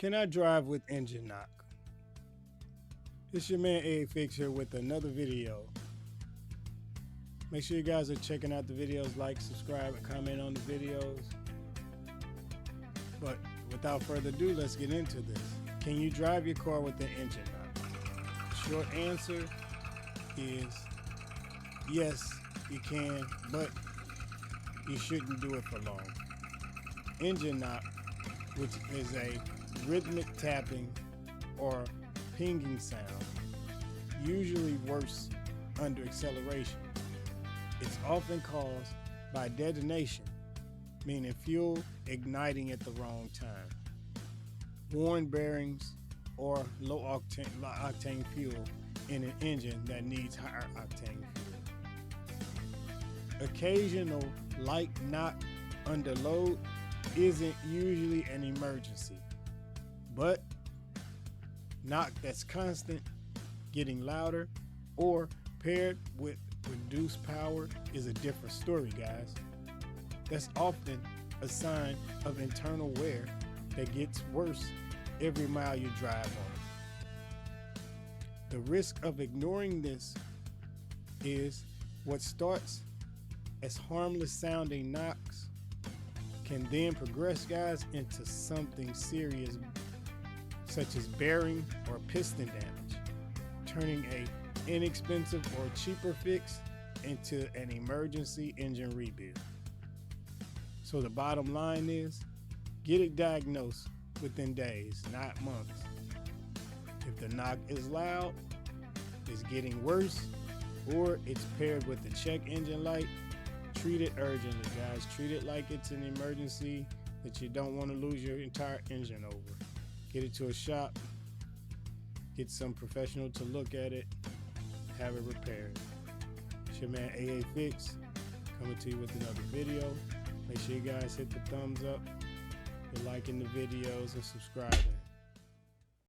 Can I drive with engine knock? It's your man AA Fix here with another video. Make sure you guys are checking out the videos, like, subscribe, and comment on the videos. But without further ado, let's get into this. Can you drive your car with an engine knock? Short answer is yes, you can, but you shouldn't do it for long. Engine knock, which is a rhythmic tapping or pinging sound, usually worse under acceleration. It's often caused by detonation, meaning fuel igniting at the wrong time, worn bearings, or low octane fuel in an engine that needs higher octane fuel. Occasional light knock under load isn't usually an emergency, but knock that's constant, getting louder, or paired with reduced power is a different story, guys. That's often a sign of internal wear that gets worse every mile you drive on it. The risk of ignoring this is what starts as harmless sounding knocks can then progress, guys, into something serious, such as bearing or piston damage, turning a inexpensive or cheaper fix into an emergency engine rebuild. So the bottom line is, get it diagnosed within days, not months. If the knock is loud, it's getting worse, or it's paired with a check engine light, treat it urgently, guys. Treat it like it's an emergency that you don't want to lose your entire engine over. Get it to a shop, get some professional to look at it, have it repaired. It's your man AA Fix coming to you with another video. Make sure you guys hit the thumbs up, you're liking the videos, and subscribing.